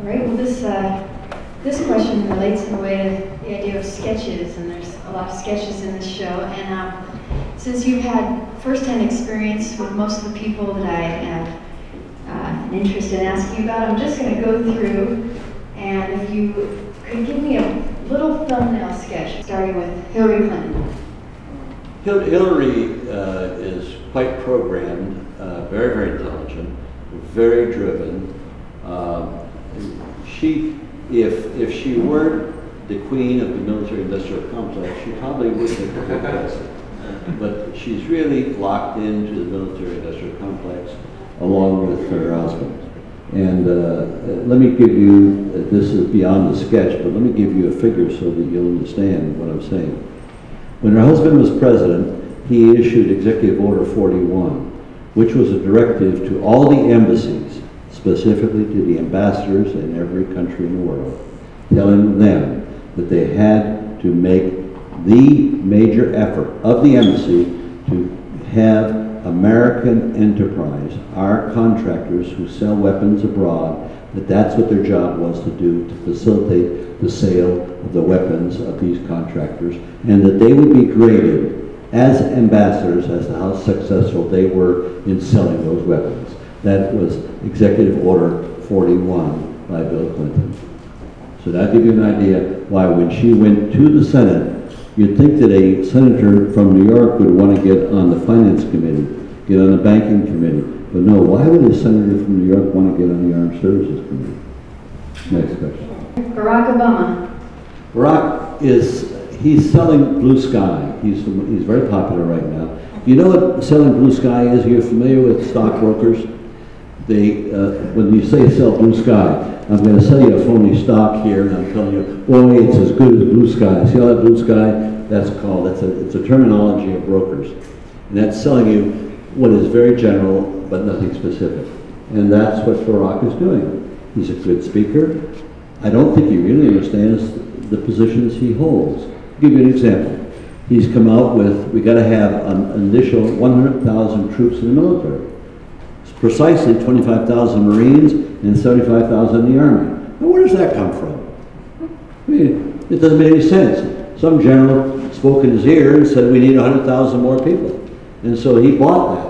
All right, well this question relates in a way to the idea of sketches, and there's a lot of sketches in this show. And since you've had first-hand experience with most of the people that I have an interest in asking you about, I'm just going to go through, and if you could give me a little thumbnail sketch, starting with Hillary Clinton. Hillary is quite programmed, very, very intelligent, very driven. If she weren't the queen of the military-industrial complex, she probably wouldn't have become president. But she's really locked into the military-industrial complex along with her husband. And let me give you, this is beyond the sketch, but let me give you a figure so that you'll understand what I'm saying. When her husband was president, he issued Executive Order 41, which was a directive to all the embassies, specifically to the ambassadors in every country in the world, telling them that they had to make the major effort of the embassy to have American enterprise, our contractors who sell weapons abroad, that's what their job was to do, to facilitate the sale of the weapons of these contractors, and that they would be graded as ambassadors as to how successful they were in selling those weapons. That was Executive Order 41 by Bill Clinton. So that'll give you an idea why when she went to the Senate, you'd think that a senator from New York would want to get on the Finance Committee, get on the Banking Committee. But no, why would a senator from New York want to get on the Armed Services Committee? Next question. Barack Obama. Barack he's selling Blue Sky. He's very popular right now. You know what selling Blue Sky is? You're familiar with stockbrokers? When you say sell Blue Sky, I'm going to sell you a phony stock here, and I'm telling you, boy, it's as good as Blue Sky. See all that Blue Sky? It's a terminology of brokers. And that's selling you what is very general, but nothing specific. And that's what Barack is doing. He's a good speaker. I don't think he really understands the positions he holds. I'll give you an example. He's come out with, we got to have an initial 100,000 troops in the military. It's precisely 25,000 Marines and 75,000 in the Army. Now where does that come from? I mean, it doesn't make any sense. Some general spoke in his ear and said we need 100,000 more people. And so he bought that.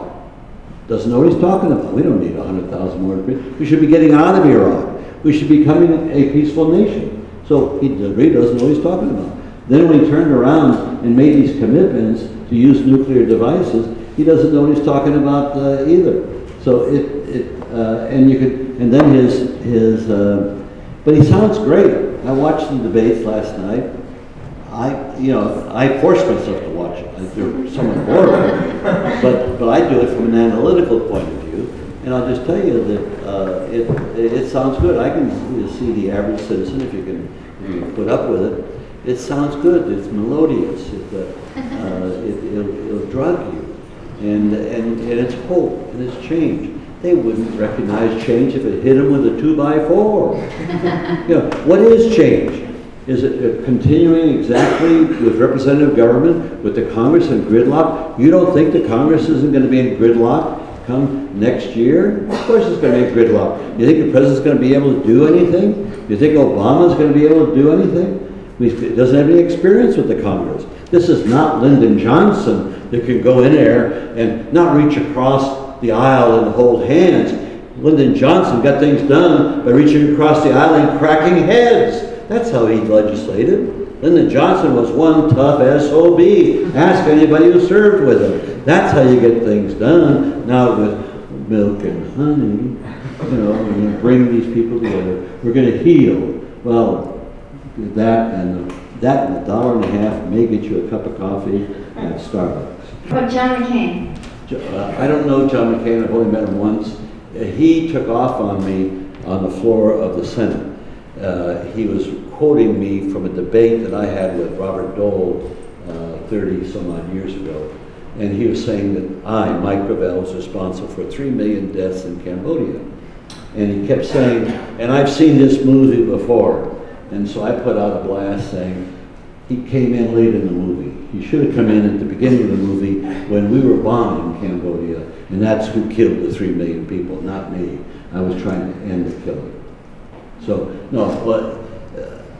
Doesn't know what he's talking about. We don't need 100,000 more people. We should be getting out of Iraq. We should be becoming a peaceful nation. So he really doesn't know what he's talking about. Then when he turned around and made these commitments to use nuclear devices, he doesn't know what he's talking about either. So but he sounds great. I watched the debates last night. I forced myself to watch it. They're somewhat boring, but I do it from an analytical point of view. And I'll just tell you that it sounds good. I can see the average citizen, if you can put up with it. It sounds good. It's melodious. It'll drug you, and it's hope and it's change. They wouldn't recognize change if it hit them with a 2x4. What is change? Is it continuing exactly with representative government, with the Congress in gridlock? You don't think the Congress isn't going to be in gridlock come next year? Of course it's going to be in gridlock. You think the president's going to be able to do anything? You think Obama's going to be able to do anything? He doesn't have any experience with the Congress. This is not Lyndon Johnson that can go in there and not reach across the aisle and hold hands. Lyndon Johnson got things done by reaching across the aisle and cracking heads. That's how he legislated. Lyndon Johnson was one tough SOB. Ask anybody who served with him. That's how you get things done. Now with milk and honey, we're going to bring these people together. We're going to heal. Well, that and $1.50 may get you a cup of coffee at Starbucks. What about John McCain? I don't know John McCain. I've only met him once. He took off on me on the floor of the Senate. He was quoting me from a debate that I had with Robert Dole 30 some odd years ago. And he was saying that I, Mike Gravel, was responsible for 3 million deaths in Cambodia. And he kept saying, and I've seen this movie before. And so I put out a blast saying, he came in late in the movie. He should have come in at the beginning of the movie when we were bombing Cambodia. And that's who killed the 3 million people, not me. I was trying to end the killing. So, no, but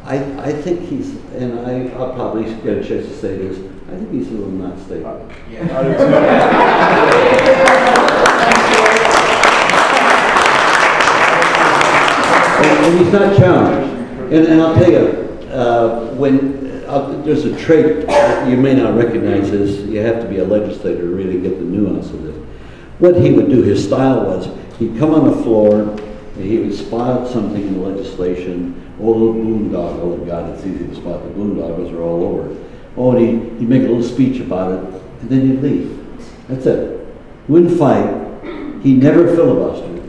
I think he's, and I'll probably get a chance to say this, I think he's a little not stable. And he's not challenged. And I'll tell you, there's a trait, you may not recognize this, you have to be a legislator to really get the nuance of this. What he would do, his style was, he'd come on the floor, and he would spot something in the legislation, oh, the boondoggle, oh God, it's easy to spot the boondoggles are all over. Oh, and he'd make a little speech about it, and then he'd leave. That's it. Wouldn't fight. He never filibustered,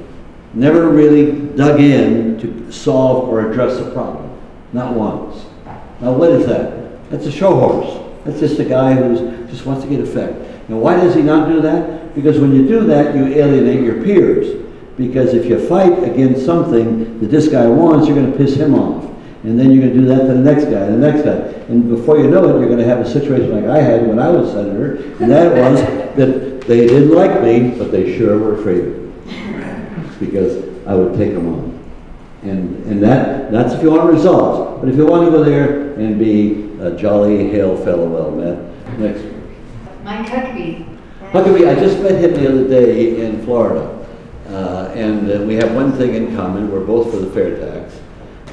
never really dug in to solve or address a problem. Not once. Now what is that? That's a show horse. That's just a guy who just wants to get effect. Now why does he not do that? Because when you do that, you alienate your peers. Because if you fight against something that this guy wants, you're going to piss him off. And then you're going to do that to the next guy, and the next guy. And before you know it, you're going to have a situation like I had when I was senator, and that was that they didn't like me, but they sure were afraid of me. Because I would take them on. And that's if you want results. But if you want to go there and be a jolly, hail fellow well met, next. Mike Huckabee. Huckabee, I just met him the other day in Florida. And we have one thing in common, we're both for the fair tax.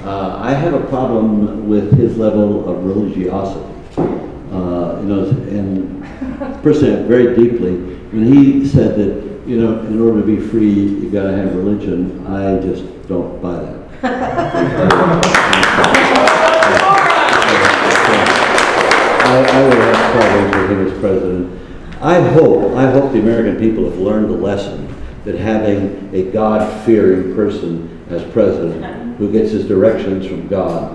I have a problem with his level of religiosity. And personally, very deeply, when he said that, in order to be free, you got to have religion, I just don't buy that. I would have problems with him as president. I hope the American people have learned the lesson that having a God-fearing person as president who gets his directions from God,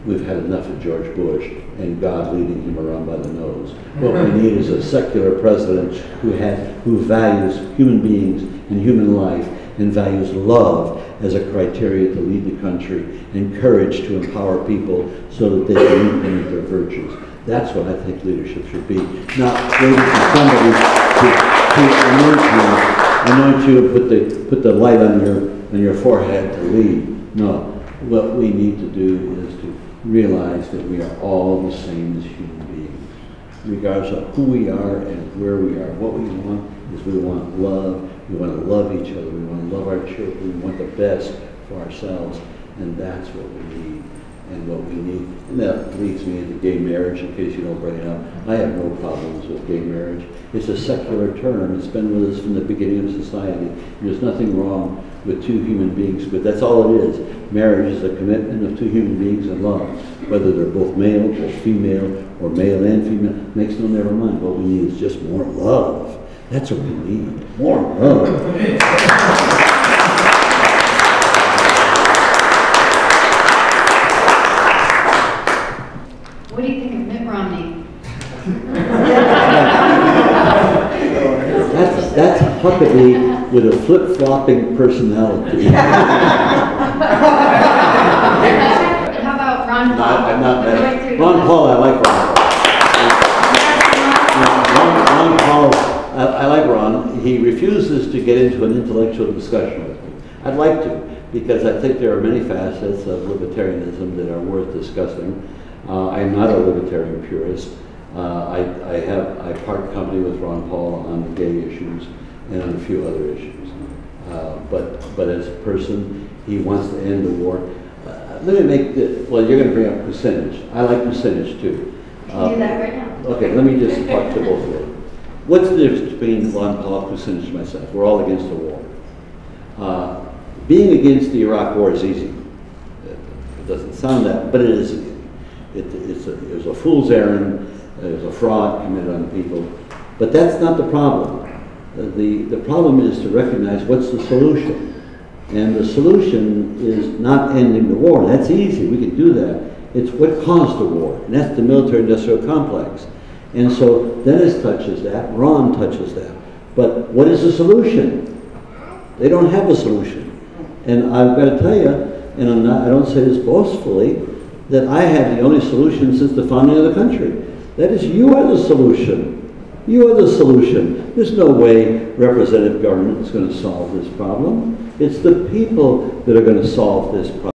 we've had enough of George Bush and God leading him around by the nose. What we need is a secular president who values human beings and human life and values love as a criteria to lead the country and courage to empower people so that they can implement their virtues. That's what I think leadership should be. Not waiting for somebody to anoint you and put the light on your forehead to lead. No, what we need to do is to realize that we are all the same as human beings, regardless of who we are and where we are. What we want is we want love. We want to love each other. We want to love our children. We want the best for ourselves, and that's what we need. And what we need, and that leads me into gay marriage, in case you don't bring it up. I have no problems with gay marriage. It's a secular term. It's been with us from the beginning of society. There's nothing wrong with two human beings, but that's all it is. Marriage is a commitment of two human beings in love. Whether they're both male or female, or male and female, makes no never mind. What we need is just more love. That's what we need, more love. What do you think of Mitt Romney? That's Huckabee with a flip-flopping personality. How about Ron Paul? I'm not mad. Ron Paul, I like Ron. Ron Paul, I like Ron. He refuses to get into an intellectual discussion with me. I'd like to, because I think there are many facets of libertarianism that are worth discussing. I'm not a libertarian purist. I part company with Ron Paul on the gay issues and on a few other issues. But as a person, he wants to end the war. Let me make the, well, you're going to bring up Kucinich. I like Kucinich too. Can you do that right now? Okay, let me just talk to both of them. What's the difference between Ron Paul, Kucinich, and myself? We're all against the war. Being against the Iraq war is easy. It doesn't sound that, but it is easy. It was a fool's errand. It was a fraud committed on people. But that's not the problem. The problem is to recognize what's the solution. And the solution is not ending the war. That's easy. We can do that. It's what caused the war. And that's the military-industrial complex. And so Dennis touches that. Ron touches that. But what is the solution? They don't have a solution. And I've got to tell you, and I don't say this boastfully, that I have the only solution since the founding of the country. That is, you are the solution. You are the solution. There's no way representative government is going to solve this problem. It's the people that are going to solve this problem.